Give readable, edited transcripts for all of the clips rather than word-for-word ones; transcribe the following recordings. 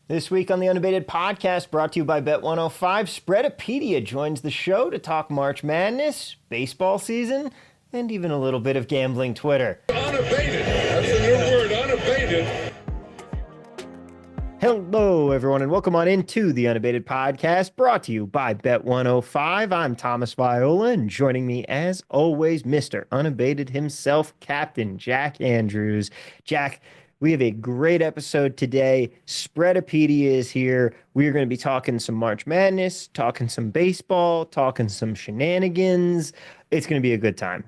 This week on the Unabated podcast, brought to you by Bet105, Spreadapedia joins the show to talk March Madness, baseball season, and even a little bit of gambling Twitter. Unabated. That's the new word, unabated. Hello, everyone, and welcome on into the Unabated podcast, brought to you by Bet105. I'm Thomas Viola, and joining me, as always, Mr. Unabated himself, Captain Jack Andrews. Jack, we have a great episode today. Spreadapedia is here. We are going to be talking some March Madness, talking some baseball, talking some shenanigans. It's going to be a good time.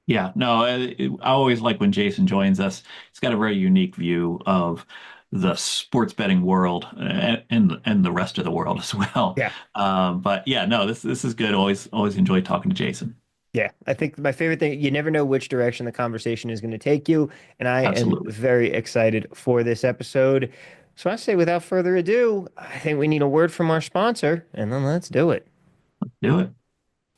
Yeah, no, I always like when Jason joins us. He's got a very unique view of the sports betting world and the rest of the world as well. Yeah. But yeah, no, this is good. Always enjoy talking to Jason. Yeah, I think my favorite thing, you never know which direction the conversation is going to take you, and I am Absolutely. very excited for this episode. So I say, without further ado, I think we need a word from our sponsor, and then let's do it. Do it.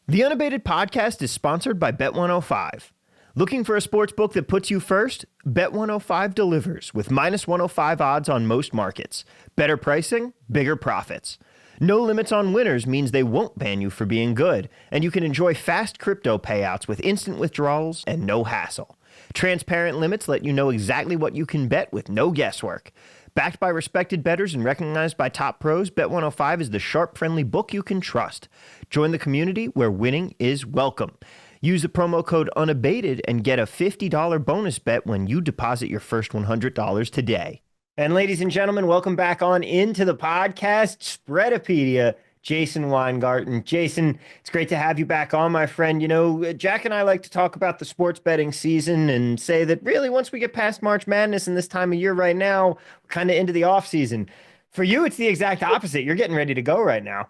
The Unabated podcast is sponsored by Bet105. Looking for a sports book that puts you first? Bet105 delivers with minus 105 odds on most markets. Better pricing, bigger profits. No limits on winners means they won't ban you for being good, and you can enjoy fast crypto payouts with instant withdrawals and no hassle. Transparent limits let you know exactly what you can bet with no guesswork. Backed by respected bettors and recognized by top pros, Bet105 is the sharp, friendly book you can trust. Join the community where winning is welcome. Use the promo code UNABATED and get a $50 bonus bet when you deposit your first $100 today. And ladies and gentlemen, welcome back on into the podcast, Spreadapedia, Jason Weingarten. Jason, it's great to have you back on, my friend. You know, Jack and I like to talk about the sports betting season and say that really once we get past March Madness and this time of year right now, we're kind of into the off season. For you, it's the exact opposite. You're getting ready to go right now.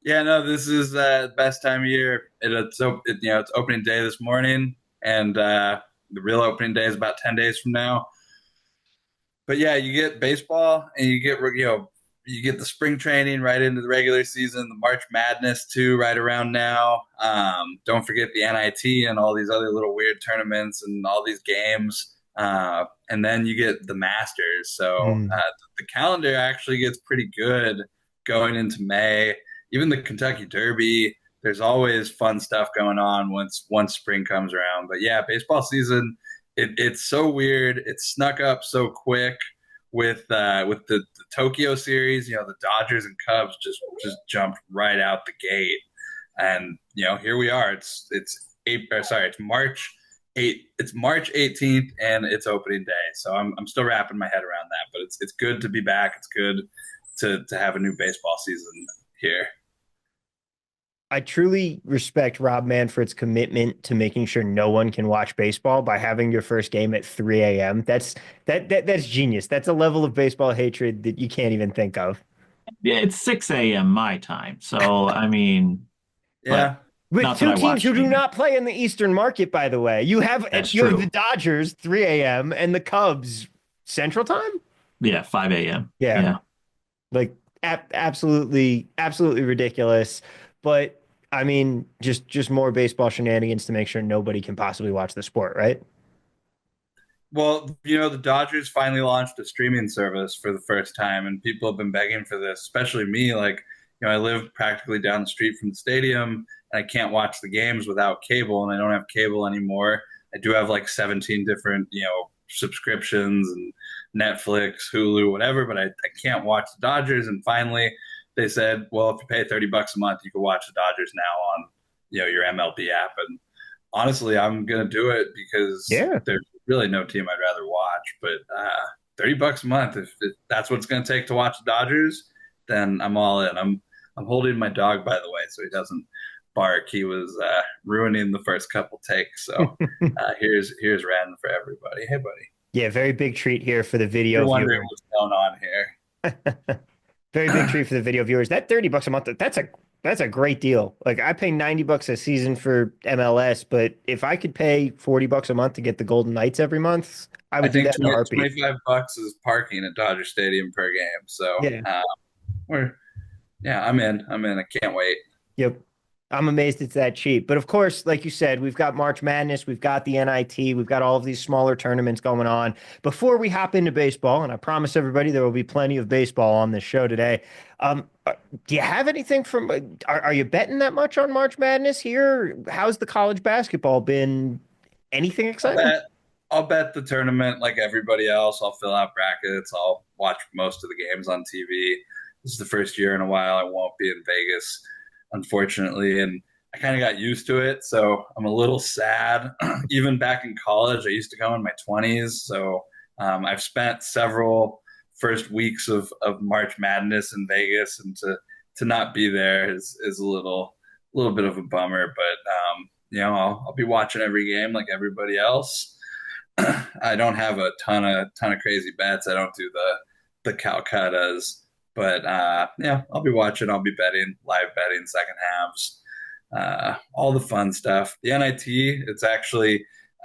Yeah, no, this is the best time of year. It's opening day this morning, and the real opening day is about 10 days from now. But yeah, you get baseball, and you get the spring training right into the regular season, the March Madness too, right around now. Don't forget the NIT and all these other little weird tournaments and all these games. And then you get the Masters. So the calendar actually gets pretty good going into May. Even the Kentucky Derby, there's always fun stuff going on once spring comes around. But yeah, baseball season, it's so weird. It snuck up so quick with the Tokyo series. You know, the Dodgers and Cubs just jumped right out the gate, and here we are. It's March 8th. It's March 18th, and it's opening day. So I'm still wrapping my head around that. But it's good to be back. It's good to have a new baseball season here. I truly respect Rob Manfred's commitment to making sure no one can watch baseball by having your first game at 3 a.m. That's genius. That's a level of baseball hatred that you can't even think of. Yeah, it's 6 a.m. my time. So I mean, Yeah. With two teams who do not play in the Eastern market, by the way. You have the Dodgers 3 a.m. and the Cubs Central Time? Yeah, 5 a.m. Yeah. Like absolutely ridiculous. But I mean, just more baseball shenanigans to make sure nobody can possibly watch the sport, right? Well, the Dodgers finally launched a streaming service for the first time, and people have been begging for this, especially me. Like, I live practically down the street from the stadium, and I can't watch the games without cable, and I don't have cable anymore. I do have like 17 different, subscriptions and Netflix, Hulu, whatever, but I can't watch the Dodgers. And finally, they said, well, if you pay $30 a month, you can watch the Dodgers now on, your MLB app. And honestly, I'm going to do it because there's really no team I'd rather watch. But $30 a month, if that's what it's going to take to watch the Dodgers, then I'm all in. I'm holding my dog, by the way, so he doesn't bark. He was ruining the first couple takes. So here's Ren for everybody. Hey, buddy. Yeah, very big treat here for the video You're wondering what's going on here. Very big treat for the video viewers. That $30 a month, that's a great deal. Like, I pay $90 a season for MLS, but if I could pay $40 a month to get the Golden Knights every month, I would do that in a heartbeat. $25 is parking at Dodger Stadium per game. So yeah. I'm in. I can't wait. Yep. I'm amazed it's that cheap. But of course, like you said, we've got March Madness, we've got the NIT, we've got all of these smaller tournaments going on. Before we hop into baseball, and I promise everybody there will be plenty of baseball on this show today. Do you have anything from? Are you betting that much on March Madness here? How's the college basketball been? Anything I'll exciting? bet I'll bet the tournament like everybody else. I'll fill out brackets. I'll watch most of the games on TV. This is the first year in a while I won't be in Vegas, unfortunately, and I kind of got used to it, so I'm a little sad. Even back in college, I used to go in my 20s, so I've spent several first weeks of March Madness in Vegas, and to not be there is a little bit of a bummer. But I'll be watching every game like everybody else. I don't have a ton of crazy bets. I don't do the Calcuttas, but yeah, I'll be watching. I'll be betting, live betting second halves, all the fun stuff. The NIT,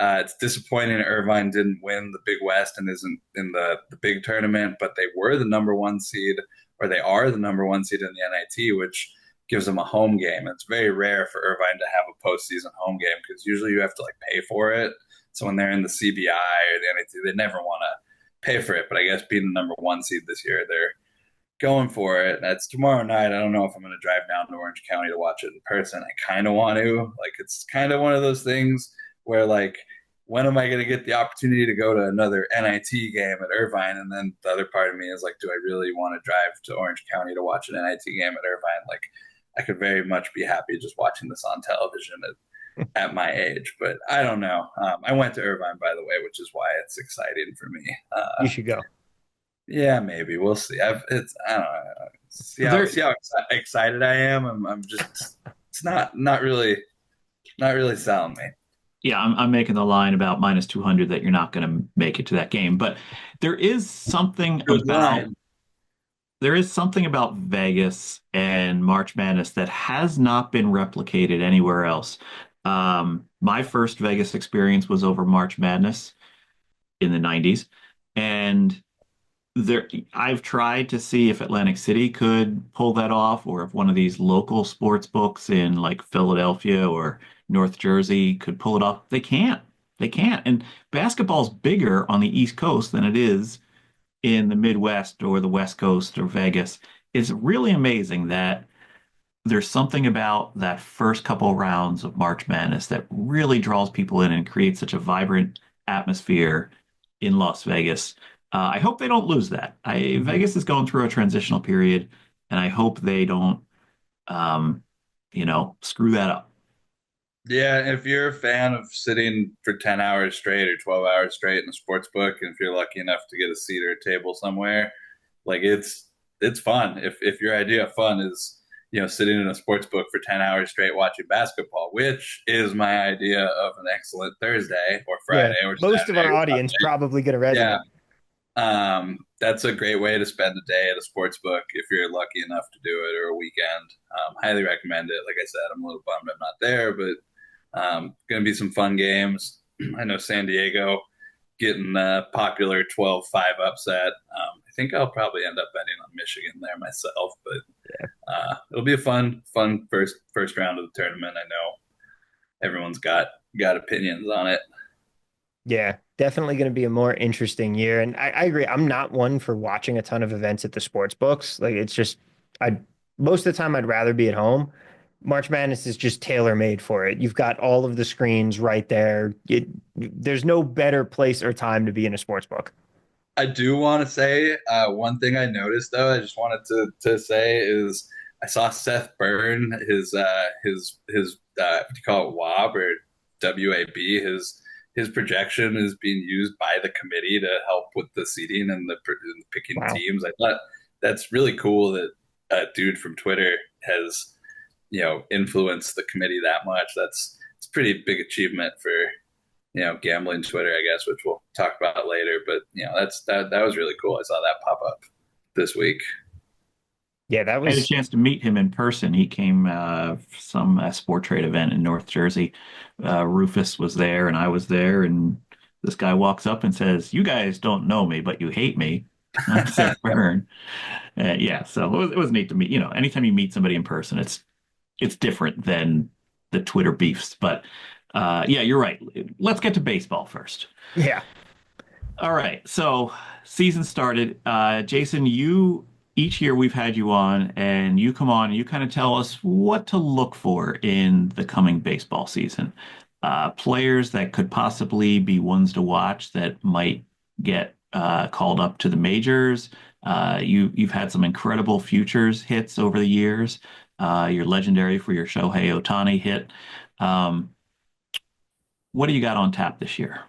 it's disappointing Irvine didn't win the Big West and isn't in the big tournament, but they were the number one seed, or they are the number one seed in the NIT, which gives them a home game. It's very rare for Irvine to have a postseason home game because usually you have to like pay for it. So when they're in the CBI or the NIT, they never want to pay for it. But I guess being the number one seed this year, they're going for it. That's tomorrow night. I don't know if I'm going to drive down to Orange County to watch it in person. I kind of want to. Like, it's kind of one of those things where, like, when am I going to get the opportunity to go to another NIT game at Irvine? And then the other part of me is like, do I really want to drive to Orange County to watch an NIT game at Irvine? Like, I could very much be happy just watching this on television at my age, but I don't know. I went to Irvine, by the way, which is why it's exciting for me. You should go. Yeah, maybe we'll see. I don't know. There, See how excited I am. I'm just it's not really selling me. yeah, I'm making the line about minus 200 that you're not going to make it to that game. But there is something Good about line. there is something about Vegas and March Madness that has not been replicated anywhere else. My first Vegas experience was over March Madness in the 90s, and there I've tried to see if Atlantic City could pull that off, or if one of these local sports books in like Philadelphia or North Jersey could pull it off. They can't. They can't. And basketball's bigger on the East Coast than it is in the Midwest or the West Coast or Vegas. It's really amazing that there's something about that first couple rounds of March Madness that really draws people in and creates such a vibrant atmosphere in Las Vegas. I hope they don't lose that. Vegas is going through a transitional period, and I hope they don't, um, screw that up. Yeah, if you're a fan of sitting for 10 hours straight or 12 hours straight in a sports book, and if you're lucky enough to get a seat or a table somewhere, like it's fun. If your idea of fun is, sitting in a sports book for 10 hours straight watching basketball, which is my idea of an excellent Thursday or Yeah, Friday or most of Saturday our or audience Sunday. probably going to Yeah. resonate. That's a great way to spend a day at a sports book if you're lucky enough to do it, or a weekend. Highly recommend it. Like I said, I'm a little bummed I'm not there, but going to be some fun games. I know San Diego getting the popular 12-5 upset. I think I'll probably end up betting on Michigan there myself, but it'll be a fun first round of the tournament. I know everyone's got opinions on it. Yeah, definitely going to be a more interesting year. And I agree. I'm not one for watching a ton of events at the sports books. Like it's just, I most of the time I'd rather be at home. March Madness is just tailor made for it. You've got all of the screens right there. There's no better place or time to be in a sports book. I do want to say one thing I noticed though. I just wanted to say is I saw Seth Byrne his what do you call it, WAB or WAB, his projection is being used by the committee to help with the seating and the picking Wow. teams. I thought that's really cool that a dude from Twitter has influenced the committee that much. It's a pretty big achievement for gambling Twitter, I guess, which we'll talk about later. But that was really cool. I saw that pop up this week. Yeah, that I had a was chance to meet him in person. He came some sport trade event in North Jersey. Rufus was there, and I was there, and this guy walks up and says, "You guys don't know me, but you hate me." I'm Seth Byrne. Yeah, so it was neat to meet. Anytime you meet somebody in person, it's it's different than the Twitter beefs. But yeah, you're right. Let's get to baseball first. Yeah. All right. So season started. Jason, you each year we've had you on, and you come on and you kind of tell us what to look for in the coming baseball season. Players that could possibly be ones to watch that might get called up to the majors. You've had some incredible futures hits over the years. You're legendary for your Shohei Ohtani hit. Um, what do you got on tap this year?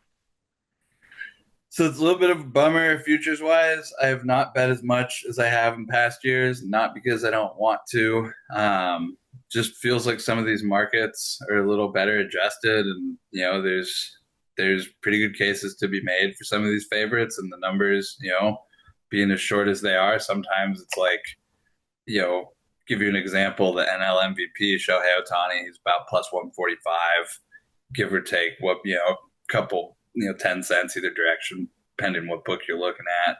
So it's a little bit of a bummer futures wise. I have not bet as much as I have in past years, not because I don't want to. Just feels like some of these markets are a little better adjusted, and there's pretty good cases to be made for some of these favorites, and the numbers, being as short as they are, sometimes it's like, give you an example, the NL MVP Shohei Ohtani, he's about plus 145, give or take couple 10 cents either direction, depending what book you're looking at.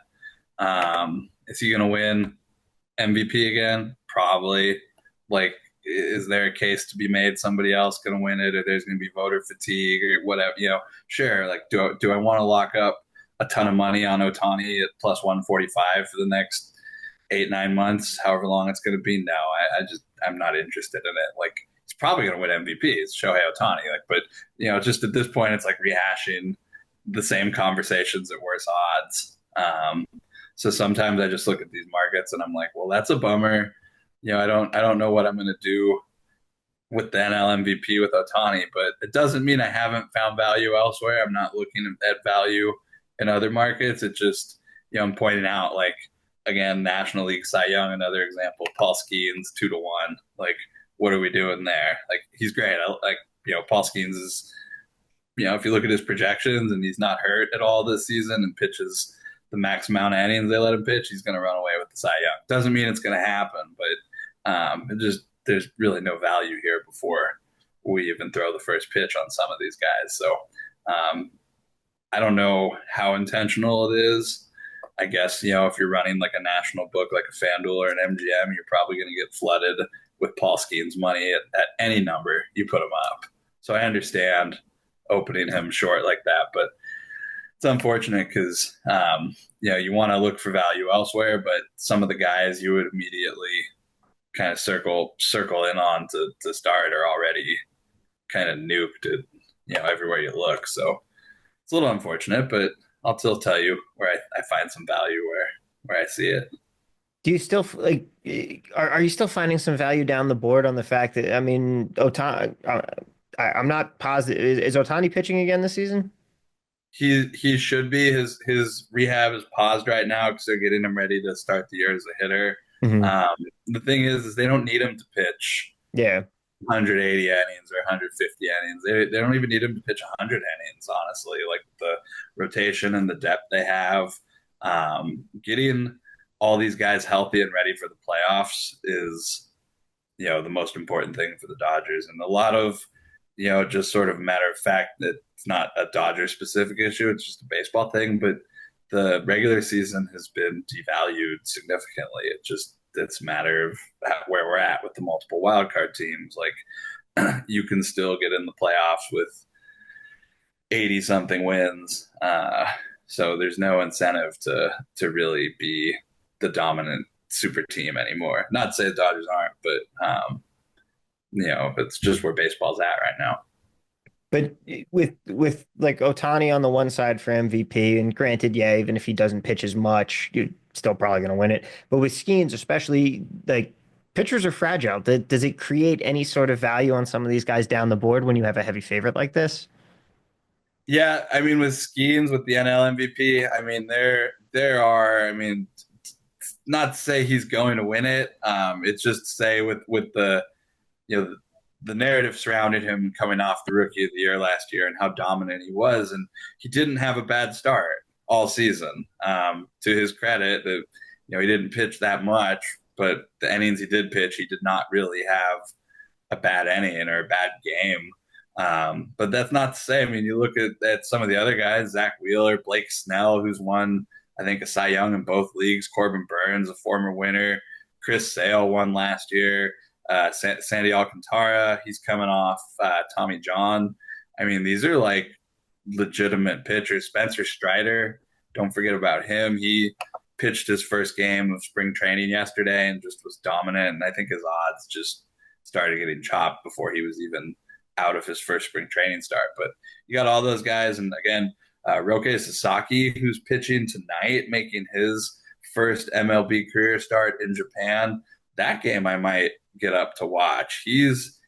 Is he going to win MVP again? Probably. Like, is there a case to be made somebody else going to win it, or there's going to be voter fatigue or whatever? Sure. Like, do I want to lock up a ton of money on Ohtani at plus 145 for the next 8-9 months, however long it's going to be? No, I'm not interested in it. Like, he's probably going to win MVP. It's Shohei Ohtani. Like, but just at this point, it's like rehashing the same conversations at worse odds. So sometimes I just look at these markets and I'm like, well, that's a bummer. I don't know what I'm going to do with the NL MVP with Ohtani, but it doesn't mean I haven't found value elsewhere. I'm not looking at value in other markets. It just, I'm pointing out, like, again, National League Cy Young, another example, Paul Skeens 2-1. Like, what are we doing there? Like, he's great. Paul Skeens is, if you look at his projections and he's not hurt at all this season and pitches the max amount of innings they let him pitch, he's going to run away with the Cy Young. Doesn't mean it's going to happen, but there's really no value here before we even throw the first pitch on some of these guys. So I don't know how intentional it is. I guess, if you're running like a national book, like a FanDuel or an MGM, you're probably going to get flooded with Paul Skeens money at any number you put him up. So I understand opening him short like that, but it's unfortunate because, you want to look for value elsewhere, but some of the guys you would immediately kind of circle in on to start are already kind of nuked at, everywhere you look. So it's a little unfortunate, but I'll still tell you where I find some value where I see it. Do you still like? Are you still finding some value down the board on the fact that, I mean, Ohtani? I'm not positive. Is Ohtani pitching again this season? He should be. His rehab is paused right now because they're getting him ready to start the year as a hitter. Mm-hmm. The thing is they don't need him to pitch Yeah. 180 innings or 150 innings. They don't even need him to pitch 100 innings, honestly. Like, the rotation and the depth they have, getting all these guys healthy and ready for the playoffs is, the most important thing for the Dodgers. And a lot of, just sort of matter of fact that it's not a Dodger specific issue. It's just a baseball thing, but the regular season has been devalued significantly. It's a matter of where we're at with the multiple wildcard teams. Like, you can still get in the playoffs with 80 something wins. So there's no incentive to really be the dominant super team anymore. Not to say the Dodgers aren't, but it's just where baseball's at right now. But with like Ohtani on the one side for MVP, and granted, yeah, even if he doesn't pitch as much, you're still probably going to win it. But with Skeens, especially, like, pitchers are fragile. Does it create any sort of value on some of these guys down the board when you have a heavy favorite like this? Yeah, I mean, with Skeens, with the NL MVP, I mean, there are, I mean, not to say he's going to win it. It's just to say with the, the narrative surrounding him coming off the Rookie of the Year last year and how dominant he was, and he didn't have a bad start all season. To his credit, that he didn't pitch that much, but the innings he did pitch, he did not really have a bad inning or a bad game. But that's not to say, I mean, you look at some of the other guys, Zach Wheeler, Blake Snell, who's won, I think, a Cy Young in both leagues, Corbin Burns, a former winner, Chris Sale won last year. Sandy Alcantara, he's coming off Tommy John. I mean, these are like legitimate pitchers. Spencer Strider, don't forget about him. He pitched his first game of spring training yesterday and just was dominant. And I think his odds just started getting chopped before he was even out of his first spring training start. But you got all those guys. And again, Roque Sasaki, who's pitching tonight, making his first MLB career start in Japan. That game I might get up to watch. He's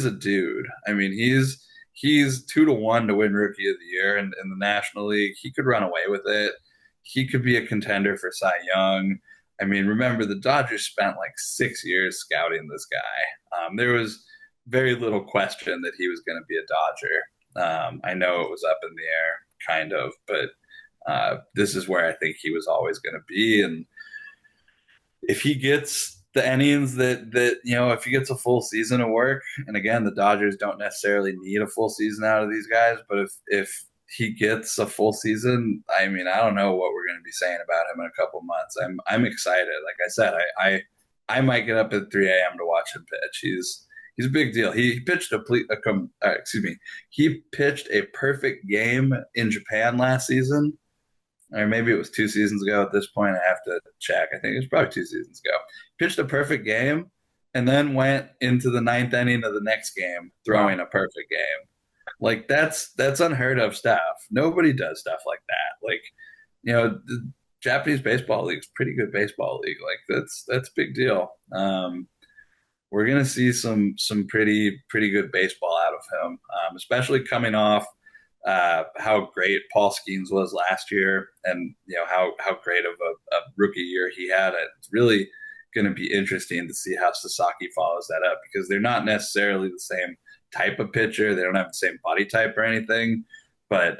a dude. I mean, he's 2-1 to win Rookie of the Year in the National League. He could run away with it. He could be a contender for Cy Young. I mean, remember the Dodgers spent like 6 years scouting this guy. There was very little question that he was going to be a Dodger. I know it was up in the air, kind of, but this is where I think he was always going to be. And if he gets the innings that if he gets a full season of work, and again, the Dodgers don't necessarily need a full season out of these guys, but if he gets a full season, I mean, I don't know what we're going to be saying about him in a couple months. I'm excited. Like I said, I might get up at 3 a.m. to watch him pitch. He's a big deal. He pitched he pitched a perfect game in Japan last season. Or maybe it was 2 seasons ago at this point. I have to check. I think it was probably 2 seasons ago. Pitched a perfect game and then went into the 9th inning of the next game throwing a perfect game. Like that's unheard of stuff. Nobody does stuff like that. Like, the Japanese baseball league is pretty good baseball league. Like that's a big deal. We're gonna see some pretty good baseball out of him, especially coming off how great Paul Skeens was last year, and how great of a rookie year he had. It's really going to be interesting to see how Sasaki follows that up, because they're not necessarily the same type of pitcher. They don't have the same body type or anything, but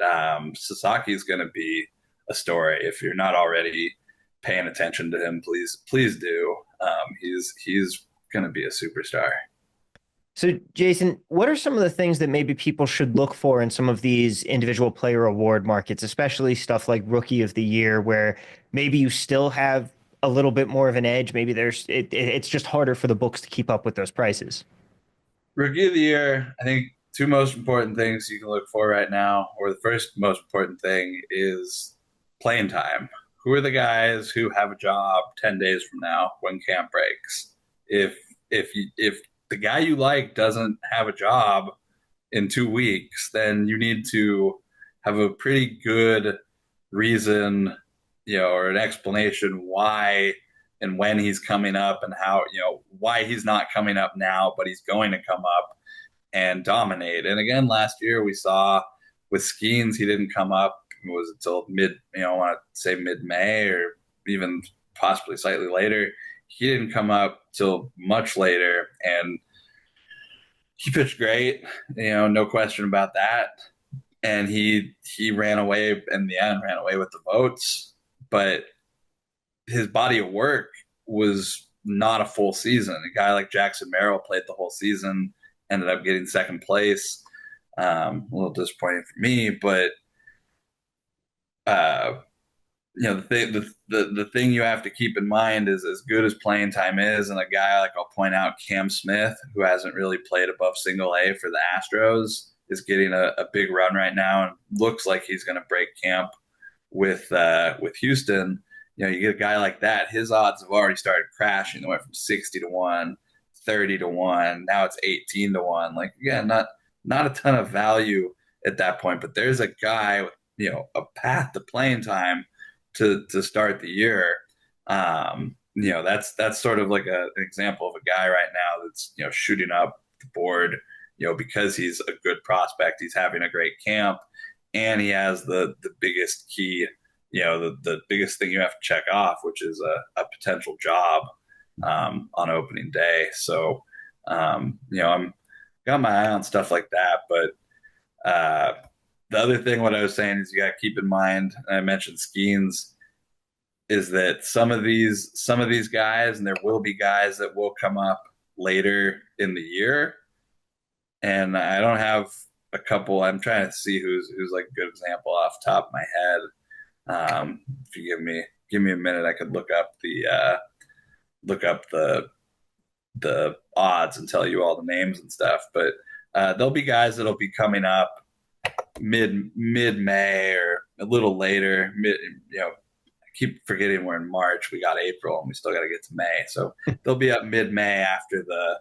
Sasaki is going to be a story. If you're not already paying attention to him, please do. He's going to be a superstar. So, Jason, what are some of the things that maybe people should look for in some of these individual player award markets, especially stuff like Rookie of the Year, where maybe you still have a little bit more of an edge? Maybe it's just harder for the books to keep up with those prices. Rookie of the Year, I think 2 most important things you can look for right now, or the first most important thing is playing time. Who are the guys who have a job 10 days from now when camp breaks? If the guy you like doesn't have a job in 2 weeks, then you need to have a pretty good reason, or an explanation why and when he's coming up, and how, why he's not coming up now, but he's going to come up and dominate. And again, last year we saw with Skeens, he didn't come up. It was until I want to say mid-May, or even possibly slightly later. He didn't come up till much later, and he pitched great, no question about that. And he ran away in the end, ran away with the votes, but his body of work was not a full season. A guy like Jackson Merrill played the whole season, ended up getting second place. A little disappointing for me, but the thing you have to keep in mind is, as good as playing time is, and a guy like, I'll point out, Cam Smith, who hasn't really played above single A for the Astros, is getting a big run right now and looks like he's going to break camp with Houston. You get a guy like that, his odds have already started crashing. They went from 60-1, 30-1, now it's 18-1. Like, again, not a ton of value at that point, but there's a guy with a path to playing time to start the year. That's sort of like an example of a guy right now that's shooting up the board, because he's a good prospect. He's having a great camp, and he has the biggest key, the biggest thing you have to check off, which is a potential job on opening day. So I'm got my eye on stuff like that, but the other thing, what I was saying, is you got to keep in mind, and I mentioned Skeens, is that some of these guys, and there will be guys that will come up later in the year, and I don't have a couple. I'm trying to see who's like a good example off the top of my head. If you give me a minute, I could look up the the odds and tell you all the names and stuff. But there'll be guys that'll be coming up mid May or a little later. I keep forgetting we're in March. We got April and we still got to get to May. So they'll be up mid May after the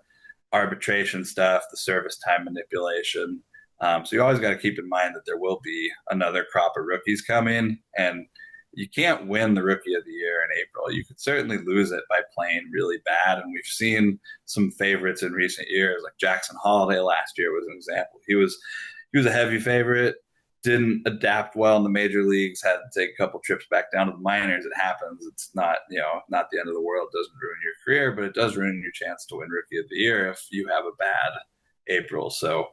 arbitration stuff, the service time manipulation. So you always got to keep in mind that there will be another crop of rookies coming, and you can't win the rookie of the year in April. You could certainly lose it by playing really bad, and we've seen some favorites in recent years, like Jackson Holiday last year was an example. He was a heavy favorite, didn't adapt well in the major leagues, had to take a couple trips back down to the minors. It happens. It's not, not the end of the world. It doesn't ruin your career, but it does ruin your chance to win rookie of the year if you have a bad April. So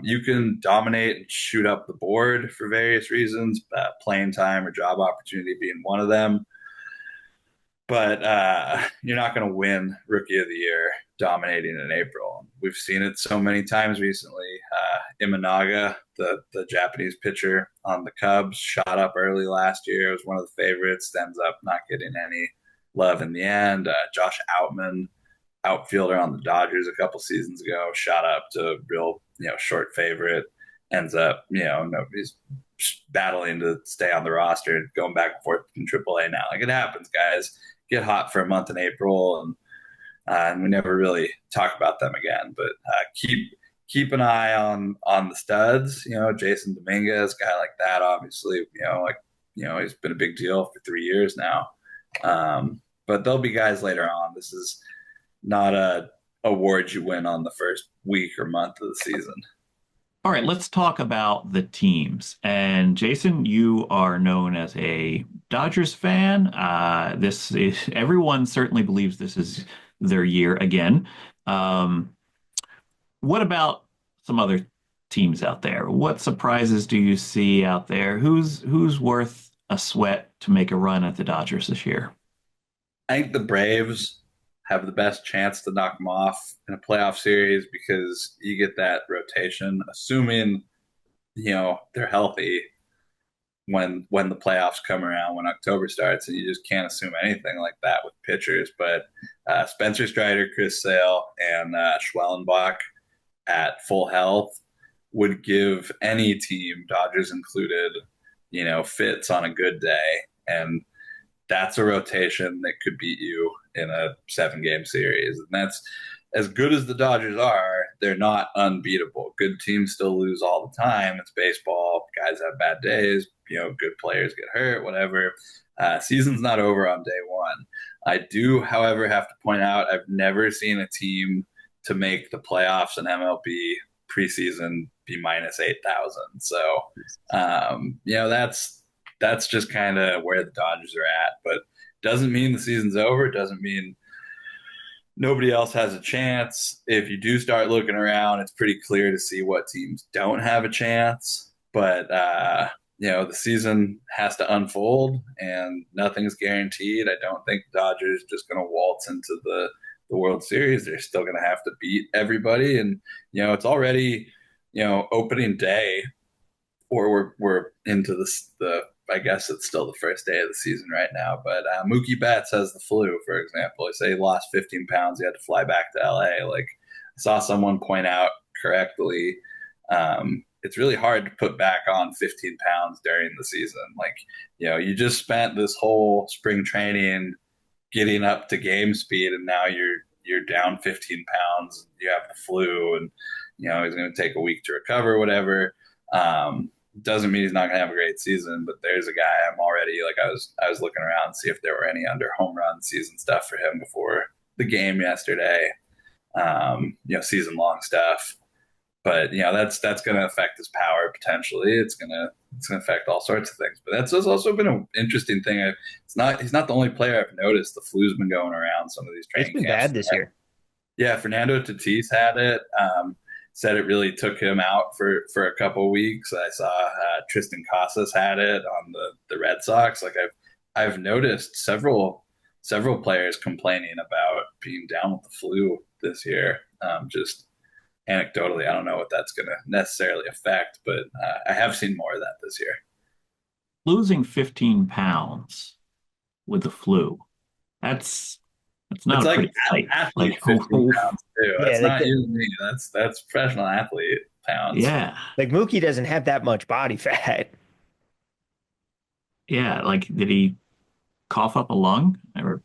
you can dominate and shoot up the board for various reasons, playing time or job opportunity being one of them. But you're not going to win Rookie of the Year dominating in April. We've seen it so many times recently. Imanaga, the Japanese pitcher on the Cubs, shot up early last year. It was one of the favorites. Ends up not getting any love in the end. Josh Outman, outfielder on the Dodgers a couple seasons ago, shot up to real short favorite. Ends up he's battling to stay on the roster, going back and forth in AAA now. Like, it happens, guys get hot for a month in April, and we never really talk about them again. But keep an eye on the studs. Jason Dominguez, guy like that. Obviously, he's been a big deal for 3 years now. But there'll be guys later on. This is not a award you win on the first week or month of the season. All right, let's talk about the teams. And Jason, you are known as a Dodgers fan. This is everyone certainly believes this is their year again. What about some other teams out there? What surprises do you see out there? Who's worth a sweat to make a run at the Dodgers this year? I think the Braves have the best chance to knock them off in a playoff series because you get that rotation, assuming they're healthy when the playoffs come around, when October starts, and you just can't assume anything like that with pitchers. But Spencer Strider, Chris Sale, and Schwellenbach at full health would give any team, Dodgers included, fits on a good day. And that's a rotation that could beat you in a 7-game series. And that's, as good as the Dodgers are, they're not unbeatable. Good teams still lose all the time. It's baseball. Guys have bad days. Good players get hurt, whatever. Season's not over on day one. I do, however, have to point out I've never seen a team to make the playoffs in MLB preseason be minus 8,000. So, that's just kind of where the Dodgers are at. But doesn't mean the season's over. It doesn't mean nobody else has a chance. If you do start looking around, it's pretty clear to see what teams don't have a chance. But, the season has to unfold, and nothing's guaranteed. I don't think the Dodgers are just going to waltz into the World Series. They're still going to have to beat everybody. And, it's already, opening day, or we're into the I guess it's still the first day of the season right now. But Mookie Betts has the flu, for example. They say he lost 15 pounds. He had to fly back to LA. Like, I saw someone point out correctly, it's really hard to put back on 15 pounds during the season. Like, you just spent this whole spring training getting up to game speed, and now you're down 15 pounds. You have the flu, and he's going to take a week to recover, whatever. Doesn't mean he's not going to have a great season, but there's a guy I'm already, like, I was looking around to see if there were any under home run season stuff for him before the game yesterday. Season long stuff. But that's going to affect his power potentially. It's going to affect all sorts of things. But that's also been an interesting thing. He's not the only player I've noticed. The flu's been going around some of these training It's been camps. bad this year. Yeah, Fernando Tatis had it. Said it really took him out for a couple of weeks. I saw Tristan Casas had it on the Red Sox. Like, I've noticed several players complaining about being down with the flu this year. Just anecdotally, I don't know what that's going to necessarily affect, but I have seen more of that this year. Losing 15 pounds with the flu, that's That's It's not a like pretty fight. athlete Like, 15 pounds too. Yeah, That's not you and me. That's professional athlete pounds. yeah, like Mookie doesn't have that much body fat. yeah. Like, did he cough up a lung or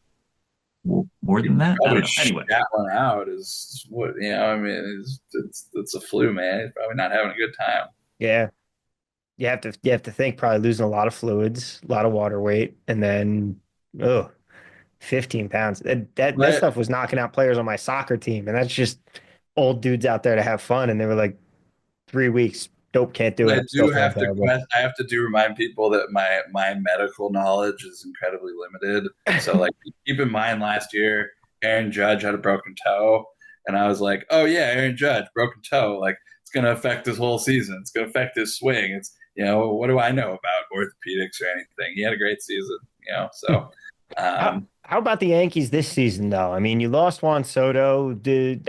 more He than that? I probably don't know. Anyway, shat one out. Is what I mean. It's a flu, man. He's probably not having a good time. Yeah. You have to think probably losing a lot of fluids, a lot of water weight, and then oh, 15 pounds. That But stuff was knocking out players on my soccer team, and that's just old dudes out there to have fun. And they were like 3 weeks, dope, can't do it. I I'm still do feeling have to terrible. I have to do remind people that my medical knowledge is incredibly limited. So like keep in mind last year Aaron Judge had a broken toe and I was like, "Oh yeah, Aaron Judge broken toe. Like it's going to affect his whole season. It's going to affect his swing. It's what do I know about orthopedics or anything? He had a great season. So How about the Yankees this season, though? I mean, you lost Juan Soto.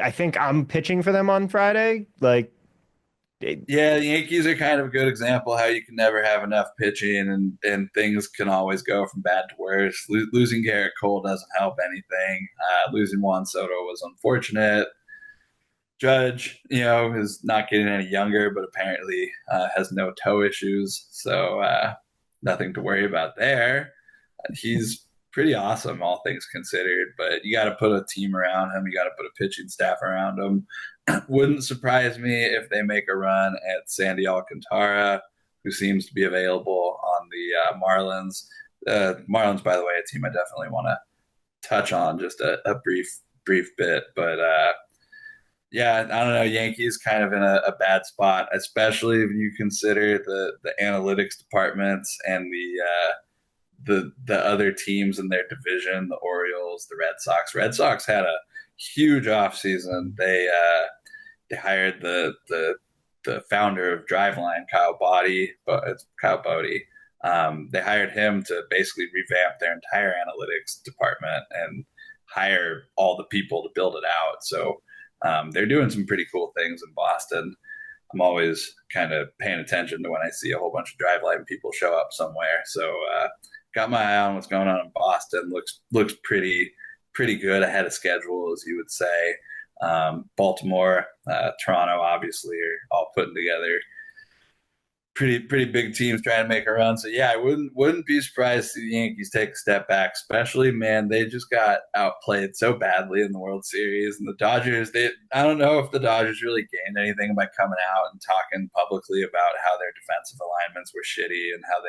I think I'm pitching for them on Friday. Like, it- yeah, the Yankees are kind of a good example how you can never have enough pitching and things can always go from bad to worse. Losing Garrett Cole doesn't help anything. Losing Juan Soto was unfortunate. Judge, is not getting any younger, but apparently has no toe issues, so nothing to worry about there. He's pretty awesome, all things considered, but you got to put a team around him. You got to put a pitching staff around him. Wouldn't surprise me if they make a run at Sandy Alcantara, who seems to be available on the Marlins. Marlins, by the way, a team I definitely want to touch on just a brief bit, but yeah, I don't know. Yankees kind of in a bad spot, especially if you consider the analytics departments and the other teams in their division, the Orioles, the Red Sox. Red Sox had a huge offseason. They hired the founder of Driveline, Kyle Boddy, but it's Kyle Bodie. They hired him to basically revamp their entire analytics department and hire all the people to build it out. So they're doing some pretty cool things in Boston. I'm always kind of paying attention to when I see a whole bunch of Driveline people show up somewhere. So got my eye on what's going on in Boston. Looks pretty good ahead of schedule, as you would say. Baltimore, Toronto, obviously, are all putting together pretty big teams trying to make a run. So yeah, I wouldn't be surprised to see the Yankees take a step back. Especially, man, they just got outplayed so badly in the World Series, and the Dodgers. I don't know if the Dodgers really gained anything by coming out and talking publicly about how their defensive alignments were shitty and how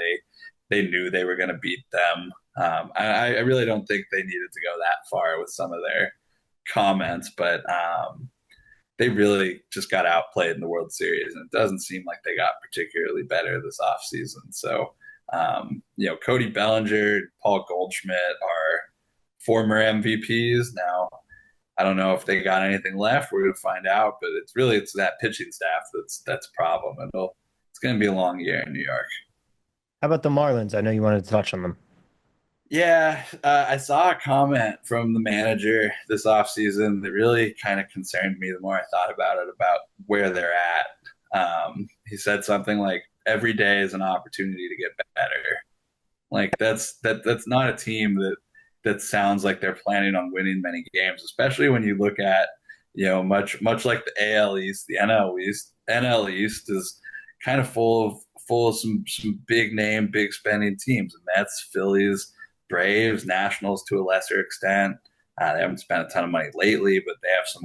they knew they were going to beat them. I really don't think they needed to go that far with some of their comments, but they really just got outplayed in the World Series, and it doesn't seem like they got particularly better this offseason. So, Cody Bellinger, Paul Goldschmidt are former MVPs. Now, I don't know if they got anything left. We're going to find out, but it's that pitching staff that's a problem. And it's going to be a long year in New York. how about the Marlins? I know you wanted to touch on them. Yeah, I saw a comment from the manager this offseason that really kind of concerned me the more I thought about it, about where they're at. He said something like, every day is an opportunity to get better. Like that's not a team that sounds like they're planning on winning many games, especially when you look at, much like the AL East, the NL East is kind of full of some big name, big spending teams. And Mets, Phillies, Braves, Nationals to a lesser extent. They haven't spent a ton of money lately, but they have some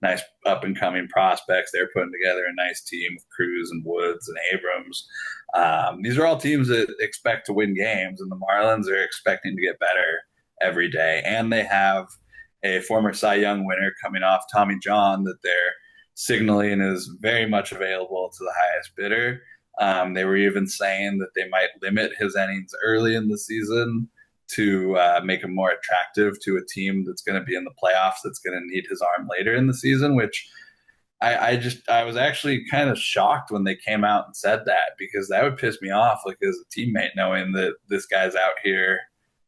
nice up and coming prospects. They're putting together a nice team with Cruz and Woods and Abrams. These are all teams that expect to win games, and the Marlins are expecting to get better every day. And they have a former Cy Young winner coming off Tommy John that they're signaling is very much available to the highest bidder. They were even saying that they might limit his innings early in the season to make him more attractive to a team that's going to be in the playoffs, that's going to need his arm later in the season, which I was actually kind of shocked when they came out and said that, because that would piss me off, like as a teammate, knowing that this guy's out here,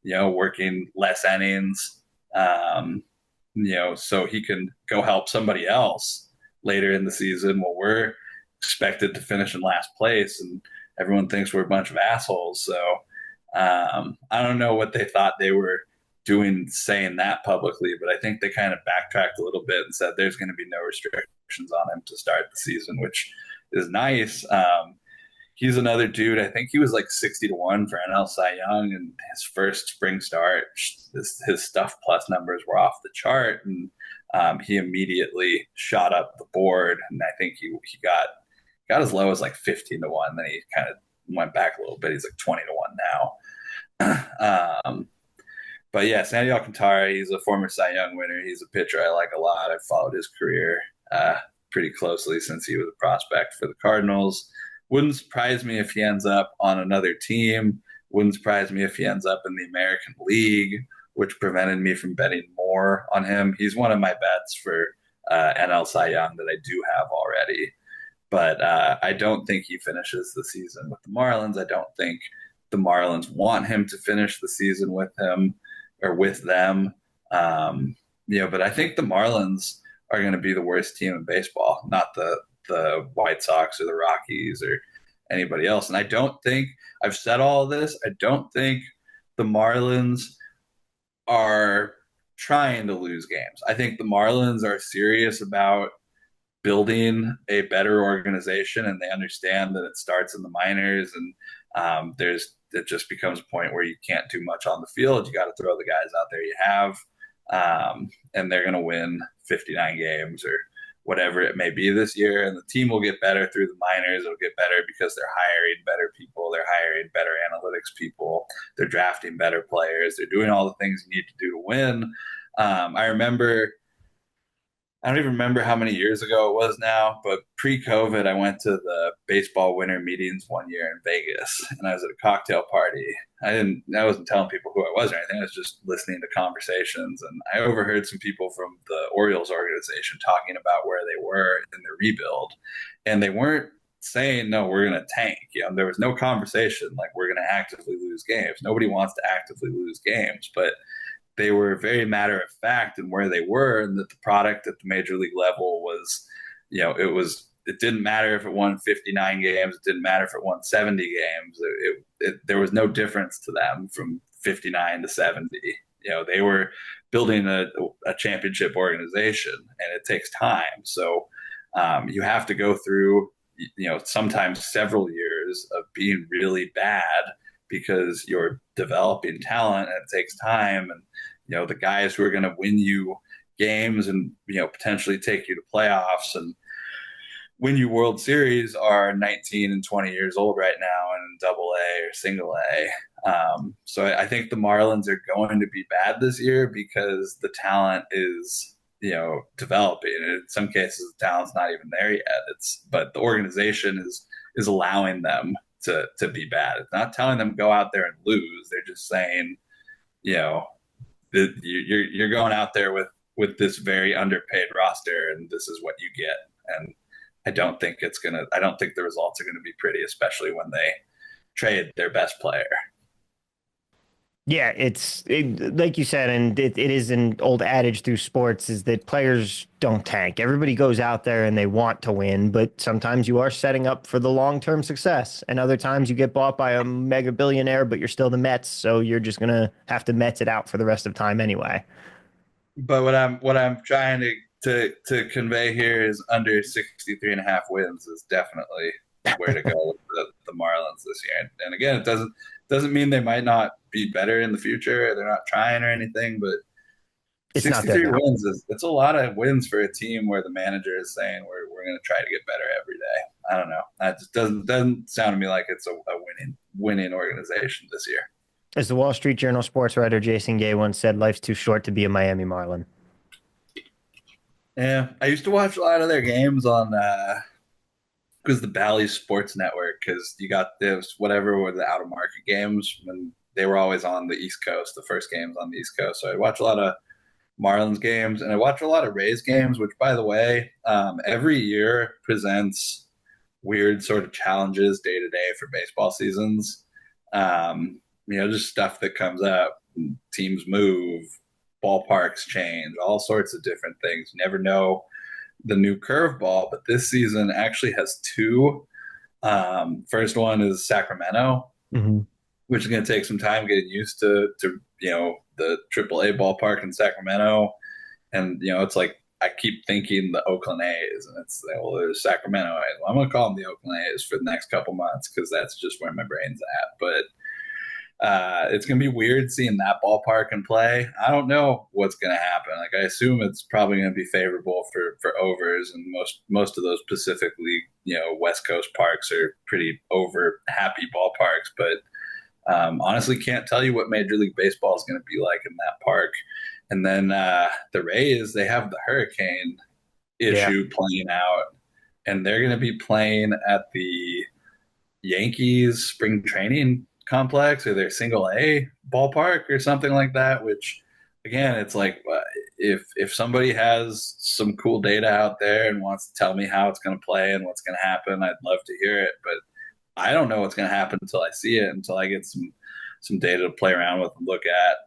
working less innings, so he can go help somebody else later in the season while we're expected to finish in last place and everyone thinks we're a bunch of assholes. So I don't know what they thought they were saying that publicly, but I think they kind of backtracked a little bit and said there's going to be no restrictions on him to start the season, which is nice. He's another dude. I think he was like 60-1 for NL Cy Young, and his first spring start, his stuff plus numbers were off the chart, and he immediately shot up the board. And I think he got as low as like 15-1. Then he kind of went back a little bit. He's like 20-1 now. But yeah, Sandy Alcantara, he's a former Cy Young winner. He's a pitcher I like a lot. I've followed his career pretty closely since he was a prospect for the Cardinals. Wouldn't surprise me if he ends up on another team. Wouldn't surprise me if he ends up in the American League, which prevented me from betting more on him. He's one of my bets for NL Cy Young that I do have already. But I don't think he finishes the season with the Marlins. I don't think the Marlins want him to finish the season with him or with them. But I think the Marlins are going to be the worst team in baseball, not the White Sox or the Rockies or anybody else. And I don't think, I've said all of this, I don't think the Marlins are trying to lose games. I think the Marlins are serious about building a better organization, and they understand that it starts in the minors, and it just becomes a point where you can't do much on the field. You got to throw the guys out there you have, and they're going to win 59 games or whatever it may be this year. And the team will get better through the minors. It'll get better because they're hiring better people. They're hiring better analytics people. They're drafting better players. They're doing all the things you need to do to win. I don't even remember how many years ago it was now, but pre-COVID, I went to the baseball winter meetings one year in Vegas, and I was at a cocktail party. I wasn't telling people who I was or anything. I was just listening to conversations, and I overheard some people from the Orioles organization talking about where they were in the rebuild, and they weren't saying, no, we're going to tank. There was no conversation like we're going to actively lose games. Nobody wants to actively lose games, but they were very matter of fact in where they were, and that the product at the major league level was, it didn't matter if it won 59 games. It didn't matter if it won 70 games. There was no difference to them from 59 to 70. They were building a championship organization, and it takes time. So you have to go through, sometimes several years of being really bad because you're developing talent, and it takes time. And the guys who are going to win you games and potentially take you to playoffs and win you World Series are 19 and 20 years old right now in Double A or Single A. So I think the Marlins are going to be bad this year because the talent is developing. And in some cases, the talent's not even there yet. But the organization is allowing them to be bad. It's not telling them go out there and lose. They're just saying, you're going out there with this very underpaid roster, and this is what you get. And I don't think the results are gonna be pretty, especially when they trade their best player. Yeah, like you said, and it is an old adage through sports, is that players don't tank. Everybody goes out there and they want to win, but sometimes you are setting up for the long-term success, and other times you get bought by a mega billionaire, but you're still the Mets, so you're just gonna have to Mets it out for the rest of time anyway. But what I'm trying to convey here is under 63.5 wins is definitely where to go with the Marlins this year. And again, it doesn't mean they might not be better in the future. They're not trying or anything, but It's 63 wins it's a lot of wins for a team where the manager is saying we're going to try to get better every day. I don't know. That just doesn't sound to me like it's a winning organization this year. As the Wall Street Journal sports writer Jason Gay once said, life's too short to be a Miami Marlin. Yeah, I used to watch a lot of their games on because the Bally Sports Network, because you got this whatever were the out of market games when they were always on the East Coast, the first games on the East Coast. So I watch a lot of Marlins games, and I watch a lot of Rays games, which, by the way, every year presents weird sort of challenges day to day for baseball seasons. Just stuff that comes up. Teams move, ballparks change, all sorts of different things. You never know the new curveball, but this season actually has two. First one is Sacramento. Mm-hmm. which is going to take some time getting used to the AAA ballpark in Sacramento. And it's like I keep thinking the Oakland A's, and it's like, well, there's Sacramento A's. Well, I'm going to call them the Oakland A's for the next couple months because that's just where my brain's at. But it's going to be weird seeing that ballpark in play. I don't know what's going to happen. Like I assume it's probably going to be favorable for overs, and most of those Pacific League, West Coast parks are pretty over happy ballparks. But honestly, can't tell you what Major League Baseball is going to be like in that park. And then the Rays, they have the hurricane Yeah. issue playing out, and they're going to be playing at the Yankees spring training complex or their single A ballpark or something like that, which again, it's like if somebody has some cool data out there and wants to tell me how it's going to play and what's going to happen, I'd love to hear it. But I don't know what's going to happen until I see it, until I get some data to play around with and look at.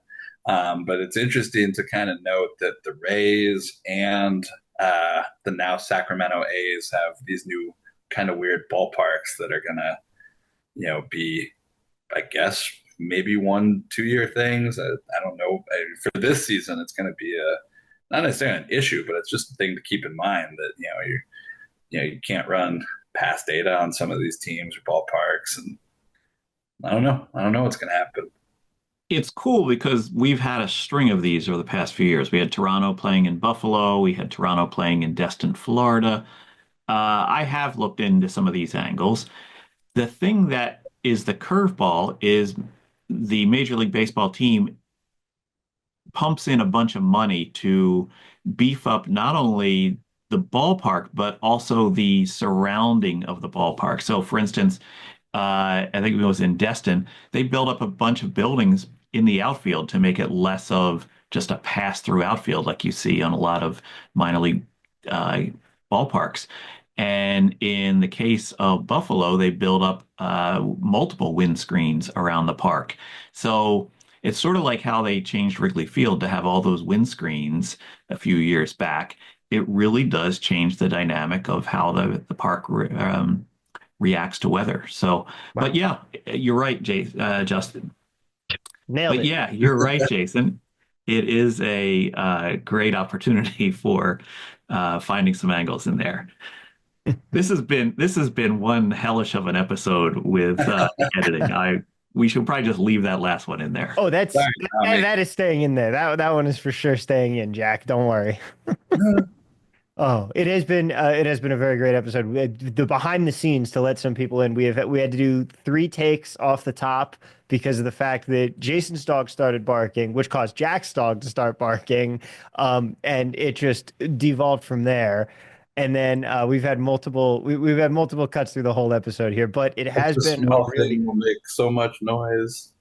But it's interesting to kind of note that the Rays and the now Sacramento A's have these new kind of weird ballparks that are going to, be, I guess, maybe 1-2 year things. I don't know. For this season, it's going to be not necessarily an issue, but it's just a thing to keep in mind that you can't run past data on some of these teams or ballparks, and I don't know. I don't know what's going to happen. It's cool because we've had a string of these over the past few years. We had Toronto playing in Buffalo. We had Toronto playing in Destin, Florida. I have looked into some of these angles. The thing that is the curveball is the Major League Baseball team pumps in a bunch of money to beef up not only the ballpark, but also the surrounding of the ballpark. So, for instance, I think it was in Destin, they built up a bunch of buildings in the outfield to make it less of just a pass-through outfield like you see on a lot of minor league uh, ballparks. And in the case of Buffalo, they build up multiple windscreens around the park. So it's sort of like how they changed Wrigley Field to have all those windscreens a few years back. It really does change the dynamic of how the park reacts to weather. So, but Wow. yeah, you're right, Justin. Nailed But it. yeah, you're right, Jason. It is a great opportunity for finding some angles in there. This has been one hellish of an episode with the editing. We should probably just leave that last one in there. Oh, Sorry, Tommy. that is staying in there. That one is for sure staying in, Jack. Don't worry. Oh, it has been a very great episode. The behind the scenes to let some people in. We had to do 3 takes off the top because of the fact that Jason's dog started barking, which caused Jack's dog to start barking, and it just devolved from there. And then we've had multiple cuts through the whole episode here, but it has Such a been a small really thing will make so much noise.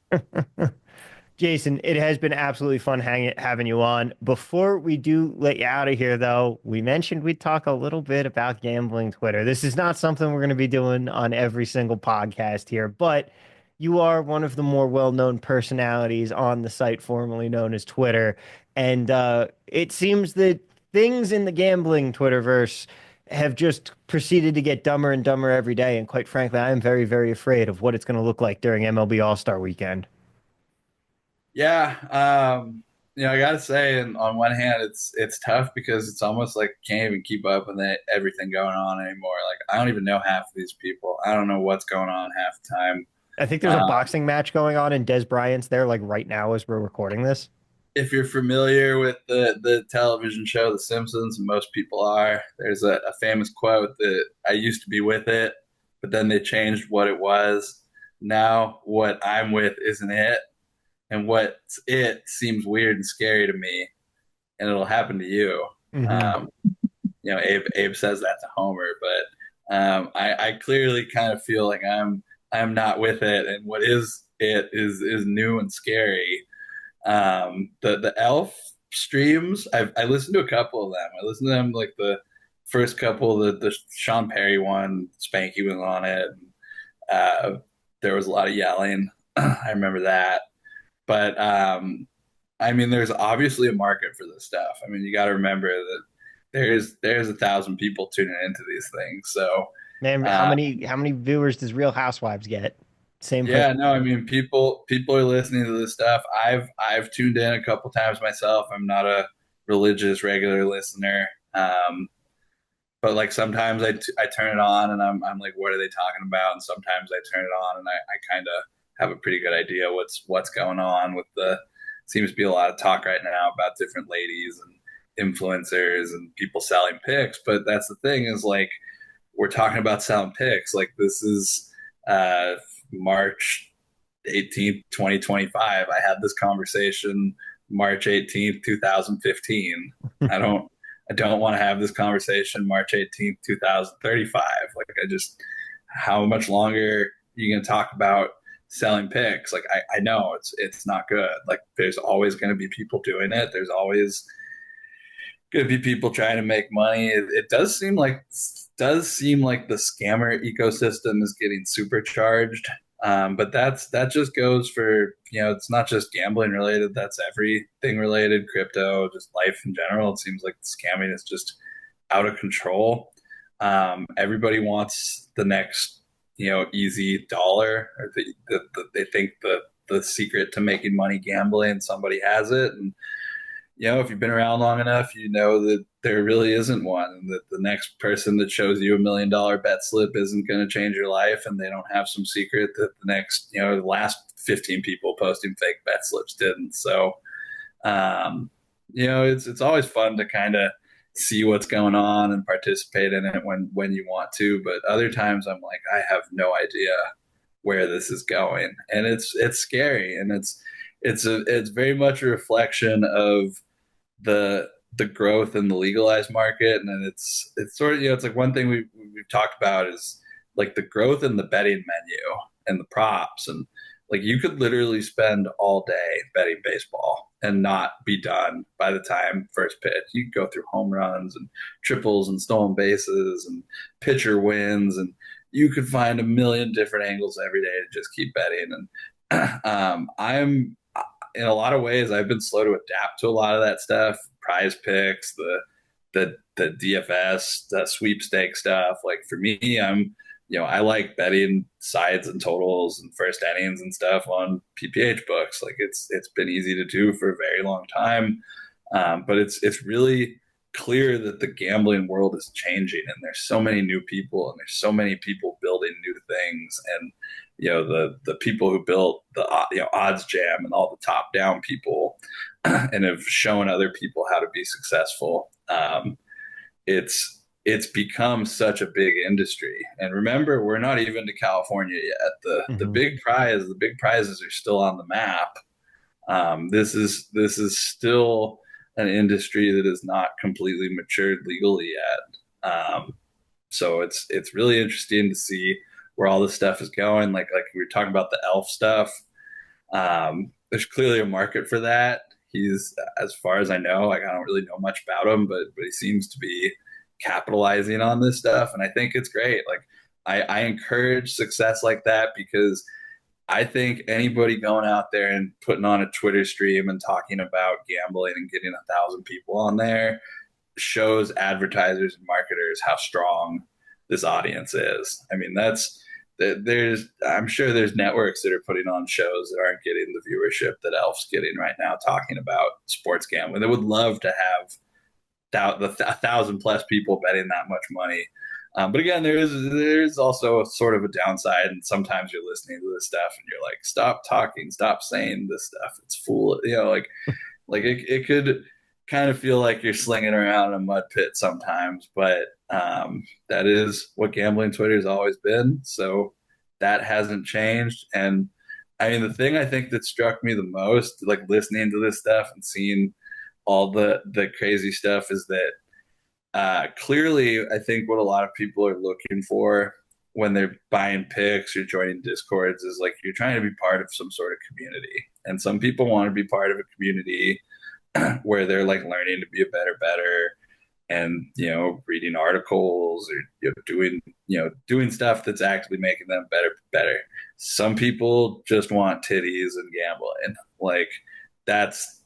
Jason, it has been absolutely fun having you on. Before we do let you out of here, though, we mentioned we'd talk a little bit about gambling Twitter. This is not something we're going to be doing on every single podcast here, but you are one of the more well-known personalities on the site formerly known as Twitter. And it seems that things in the gambling Twitterverse have just proceeded to get dumber and dumber every day. And quite frankly, I am very, very afraid of what it's going to look like during MLB All-Star Weekend. Yeah, I gotta say, and on one hand, it's tough because it's almost like you can't even keep up with everything going on anymore. Like I don't even know half of these people. I don't know what's going on half the time. I think there's a Uh, boxing match going on, and Des Bryant's there like right now as we're recording this. if you're familiar with the television show The Simpsons, and most people are, there's a famous quote that I used to be with it, but then they changed what it was. Now what I'm with isn't it, and what's it seems weird and scary to me, and it'll happen to you. Hmm. Um, Abe says that to Homer, but I clearly kind of feel like I'm not with it, and what is it is new and scary. The Elf streams, I listened to a couple of them. I listened to them like the first couple, the Sean Perry one, Spanky was on it. There was a lot of yelling. I remember that, but I mean, there's obviously a market for this stuff. I mean, you got to remember that there's 1,000 people tuning into these things. So Man, uh, how many viewers does Real Housewives get? Same for Yeah, no, I mean people are listening to this stuff. I've tuned in a couple times myself. I'm not a religious regular listener. But like sometimes I turn it on and I'm like, what are they talking about? And sometimes I turn it on and I kind of have a pretty good idea what's going on with the. Seems to be a lot of talk right now about different ladies and influencers and people selling picks. But that's the thing is like we're talking about selling picks. Like this is uh, March 18th, 2025. I had this conversation March 18th, 2015. I don't I don't want to have this conversation March 18th, 2035. Like I just how much longer are you gonna talk about selling picks? Like I know it's not good. Like there's always gonna be people doing it. There's always gonna be people trying to make money. It does seem like the scammer ecosystem is getting supercharged. But that just goes for it's not just gambling related. That's everything related, crypto, just life in general. It seems like the scamming is just out of control. Everybody wants the next easy dollar, or they think the secret to making money gambling. Somebody has it, and if you've been around long enough, you know that there really isn't one, and that the next person that shows you $1 million bet slip isn't going to change your life, and they don't have some secret that the next, the last 15 people posting fake bet slips didn't. So, it's always fun to kind of see what's going on and participate in it when you want to, but other times I'm like, I have no idea where this is going, and it's scary, and it's very much a reflection of the growth in the legalized market. And then it's sort of it's like one thing we've talked about is like the growth in the betting menu and the props, and like you could literally spend all day betting baseball and not be done by the time first pitch. You could go through home runs and triples and stolen bases and pitcher wins, and you could find a million different angles every day to just keep betting. And I'm in a lot of ways, I've been slow to adapt to a lot of that stuff. Prize picks, the DFS, the sweepstake stuff. Like for me, I like betting sides and totals and first innings and stuff on PPH books. Like it's been easy to do for a very long time, but it's really clear that the gambling world is changing, and there's so many new people, and there's so many people building new things. And the people who built the odds jam and all the top down people and have shown other people how to be successful. It's become such a big industry. And remember, we're not even to California yet. The big prizes are still on the map. This is still an industry that is not completely matured legally yet. So it's really interesting to see where all this stuff is going. Like we were talking about the elf stuff. There's clearly a market for that. He's, as far as I know, like I don't really know much about him, but he seems to be capitalizing on this stuff, and I think it's great. Like I encourage success like that, because I think anybody going out there and putting on a Twitter stream and talking about gambling and getting 1,000 people on there shows advertisers and marketers how strong this audience is. I mean, I'm sure there's networks that are putting on shows that aren't getting the viewership that Elf's getting right now, talking about sports gambling. They would love to have 1,000 plus people betting that much money. But again, there's also a sort of a downside, and sometimes you're listening to this stuff and you're like, stop talking, stop saying this stuff. It's fool, like it could kind of feel like you're slinging around a mud pit sometimes, but that is what gambling Twitter has always been. So that hasn't changed. And I mean, the thing I think that struck me the most, like listening to this stuff and seeing all the crazy stuff, is that clearly I think what a lot of people are looking for when they're buying picks or joining discords is like you're trying to be part of some sort of community. And some people want to be part of a community where they're like learning to be a better and reading articles, or doing stuff that's actively making them better. Some people just want titties and gambling. Like that's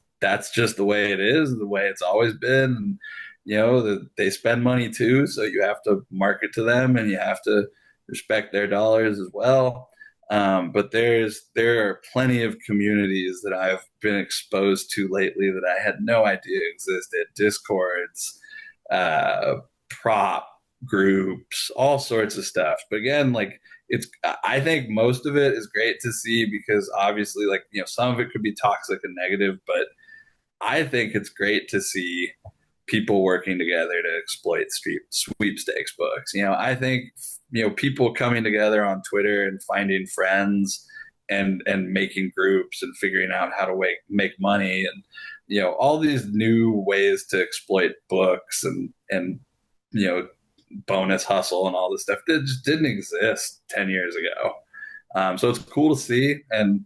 just the way it is, the way it's always been. And, they spend money too, so you have to market to them and you have to respect their dollars as well. But there are plenty of communities that I've been exposed to lately that I had no idea existed. Discords, uh, prop groups, all sorts of stuff. But again, like I think most of it is great to see because obviously, like, some of it could be toxic and negative, but I think it's great to see people working together to exploit sweepstakes books. I think people coming together on Twitter and finding friends and making groups and figuring out how to make money and all these new ways to exploit books and bonus hustle and all this stuff that just didn't exist 10 years ago. So it's cool to see. And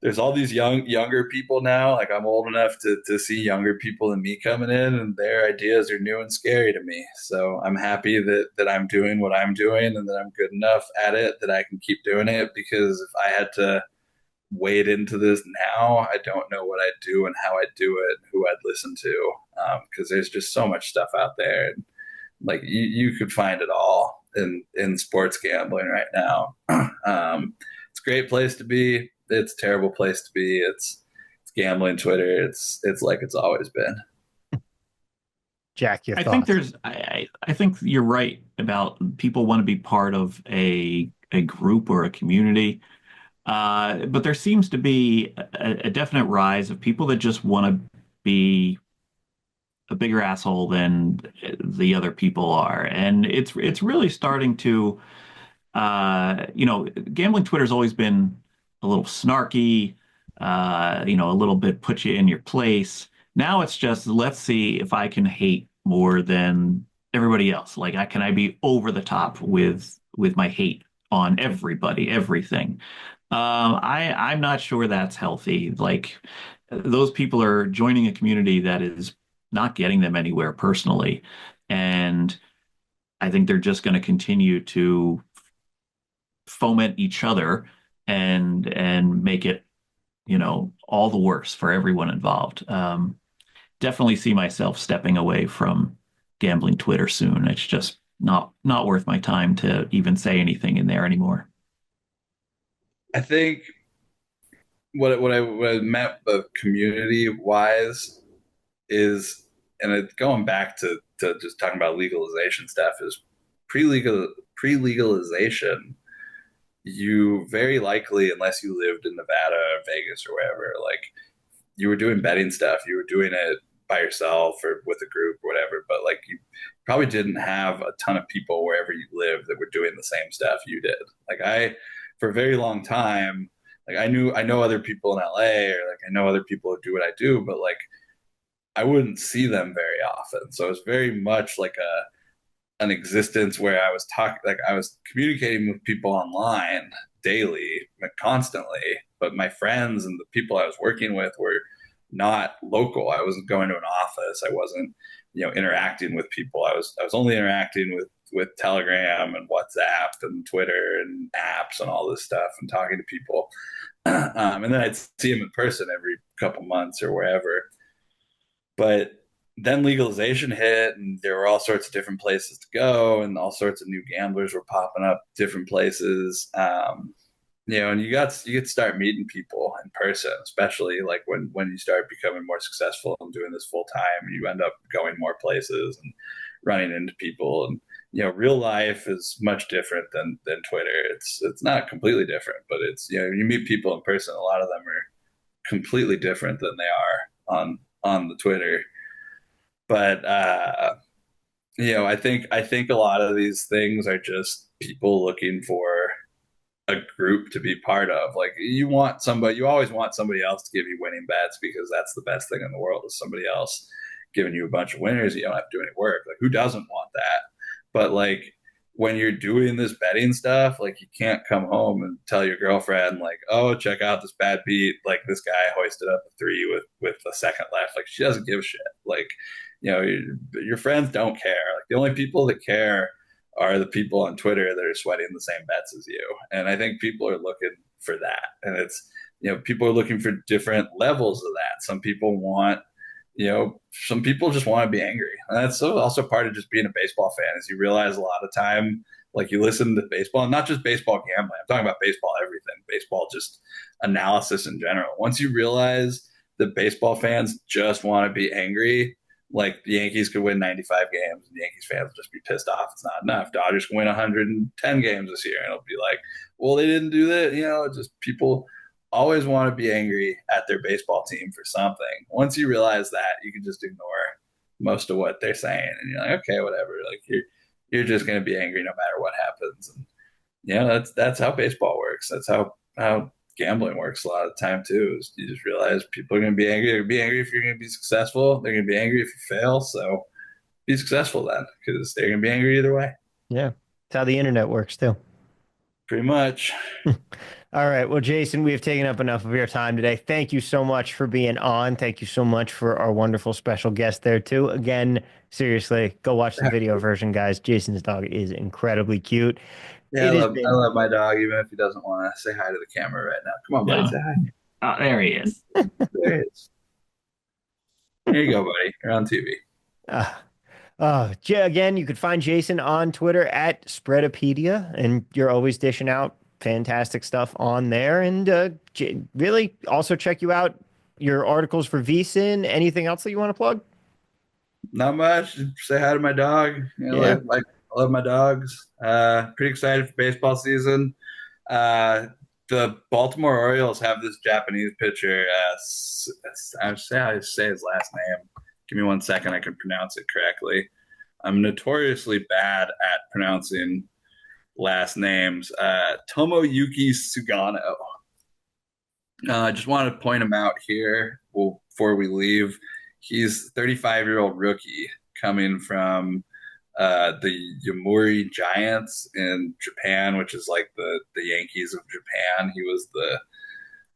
there's all these younger people now. Like, I'm old enough to see younger people than me coming in, and their ideas are new and scary to me. So I'm happy that I'm doing what I'm doing and that I'm good enough at it that I can keep doing it, because if I had to wade into this now, I don't know what I'd do and how I'd do it and who I'd listen to, because there's just so much stuff out there. And like, you could find it all in sports gambling right now. It's a great place to be. It's a terrible place to be. It's gambling Twitter. It's like it's always been. Jack, your I thoughts? think I think you're right about people want to be part of a group or a community. But there seems to be a definite rise of people that just want to be a bigger asshole than the other people are. And it's really starting to gambling Twitter's always been a little snarky, a little bit put you in your place. Now it's just, let's see if I can hate more than everybody else. Like, can I be over the top with my hate on everybody, everything? I'm not sure that's healthy. Like, those people are joining a community that is not getting them anywhere personally, and I think they're just going to continue to foment each other and make it, all the worse for everyone involved. Definitely see myself stepping away from gambling Twitter soon. It's just not worth my time to even say anything in there anymore. I think what I meant community wise is, and going back to just talking about legalization stuff, is pre-legalization, you very likely, unless you lived in Nevada or Vegas or wherever, like, you were doing betting stuff, you were doing it by yourself or with a group or whatever, but like, you probably didn't have a ton of people wherever you lived that were doing the same stuff you did. Like, for a very long time, like, I know other people in LA, or like I know other people who do what I do, but like, I wouldn't see them very often. So it's very much like an existence where I was talking, like, I was communicating with people online daily, like, constantly, but my friends and the people I was working with were not local. I wasn't going to an office. I wasn't, interacting with people. I was only interacting with Telegram and WhatsApp and Twitter and apps and all this stuff and talking to people. And then I'd see them in person every couple months or wherever. But then legalization hit, and there were all sorts of different places to go, and all sorts of new gamblers were popping up different places. And you get to start meeting people in person, especially like when you start becoming more successful and doing this full time. You end up going more places and running into people, and real life is much different than Twitter. It's not completely different, but it's, you meet people in person. A lot of them are completely different than they are on the Twitter. But I think a lot of these things are just people looking for a group to be part of. Like, you always want somebody else to give you winning bets, because that's the best thing in the world, is somebody else giving you a bunch of winners. You don't have to do any work. Like, who doesn't want that? But like, when you're doing this betting stuff, like, you can't come home and tell your girlfriend, like, oh, check out this bad beat. Like, this guy hoisted up a three with a second left. Like, she doesn't give a shit. Like, your friends don't care. Like, the only people that care are the people on Twitter that are sweating the same bets as you. And I think people are looking for that. And it's, people are looking for different levels of that. Some people just want to be angry. And that's also part of just being a baseball fan, is you realize a lot of time, Like you listen to baseball, and not just baseball gambling. I'm talking about baseball everything, baseball just analysis in general. Once you realize that baseball fans just want to be angry, like the Yankees could win 95 games, and the Yankees fans will just be pissed off. It's not enough. Dodgers can win 110 games this year, and it'll be like, well, they didn't do that. Just people always want to be angry at their baseball team for something. Once you realize that, you can just ignore most of what they're saying, and you're like, okay, whatever. Like you're just going to be angry no matter what happens. And that's how baseball works. That's how gambling works a lot of the time too. Is you just realize people are going to be angry. They're going to be angry if you're going to be successful. They're going to be angry if you fail. So be successful then, because they're going to be angry either way. Yeah. That's how the internet works too. Pretty much. All right. Well, Jason, we have taken up enough of your time today. Thank you so much for being on. Thank you so much for our wonderful special guest there, too. Again, seriously, go watch the video version, guys. Jason's dog is incredibly cute. Yeah, I love my dog, even if he doesn't want to say hi to the camera right now. Come on, buddy, No. say hi. Oh, there he is. There he is. Here you go, buddy. You're on TV. Again, you could find Jason on Twitter at Spreadapedia, and you're always dishing out fantastic stuff on there. And really also check you out, your articles for VSiN. Anything else that you want to plug? Not much. Just say hi to my dog. Like I love my dogs. Pretty excited for baseball season. The Baltimore Orioles have this Japanese pitcher. I say how to say his last name. Give me 1 second. I can pronounce it correctly. I'm notoriously bad at pronouncing last names. Tomoyuki Sugano. I just wanted to point him out here before we leave. He's a 35-year-old rookie coming from the Yomiuri Giants in Japan, which is like the Yankees of Japan. He was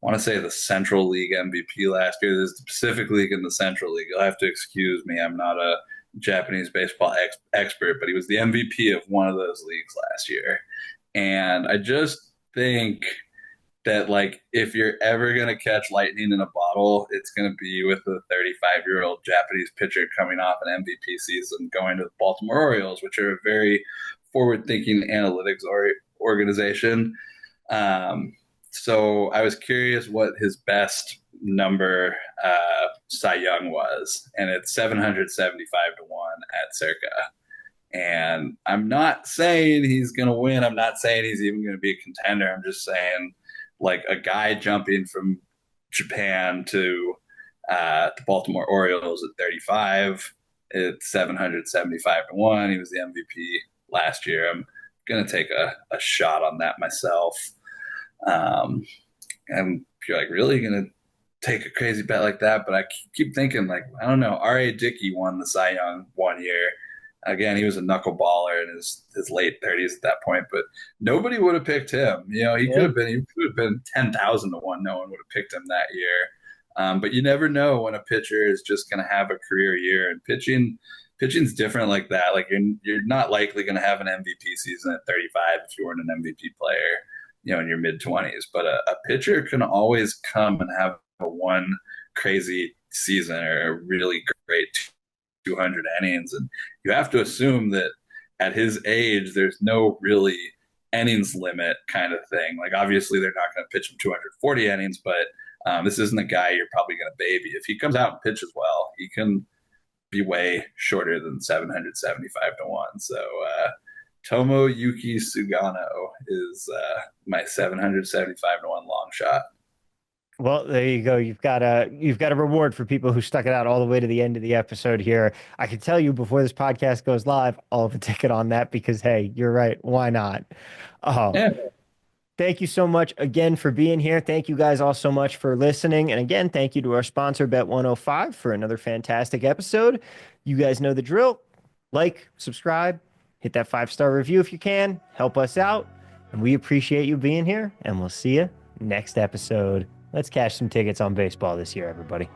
I want to say the Central League MVP last year. There's the Pacific League and the Central League. You'll have to excuse me. I'm not a Japanese baseball expert, but he was the MVP of one of those leagues last year. And I just think that, like, if you're ever going to catch lightning in a bottle, it's going to be with a 35-year-old Japanese pitcher coming off an MVP season going to the Baltimore Orioles, which are a very forward-thinking analytics organization. So I was curious what his best number Cy Young was, and it's 775 to 1 at Circa. And I'm not saying he's going to win. I'm not saying he's even going to be a contender. I'm just saying, like, a guy jumping from Japan to the Baltimore Orioles at 35, it's 775 to 1. He was the MVP last year. I'm going to take a shot on that myself. And you're like, really going to take a crazy bet like that? But I keep thinking, like, I don't know. R.A. Dickey won the Cy Young 1 year. Again, he was a knuckleballer in his late 30s at that point, but nobody would have picked him. He could have been 10,000 to 1. No one would have picked him that year. But you never know when a pitcher is just going to have a career year, and pitching's different like that. Like you're not likely going to have an MVP season at 35 if you weren't an MVP player, in your mid 20s. But a pitcher can always come and have a one crazy season or a really great 200 innings, and you have to assume that at his age there's no really innings limit kind of thing. Like, obviously they're not going to pitch him 240 innings, but this isn't a guy you're probably going to baby. If he comes out and pitches well, he can be way shorter than 775 to 1. So Tomoyuki Sugano is my 775 to 1 long shot. Well, there you go. You've got a reward for people who stuck it out all the way to the end of the episode here. I can tell you before this podcast goes live, I'll have a ticket on that because, hey, you're right. Why not? Yeah. Thank you so much again for being here. Thank you guys all so much for listening. And again, thank you to our sponsor, Bet105, for another fantastic episode. You guys know the drill. Like, subscribe, hit that 5-star review if you can. Help us out. And we appreciate you being here. And we'll see you next episode. Let's cash some tickets on baseball this year, everybody.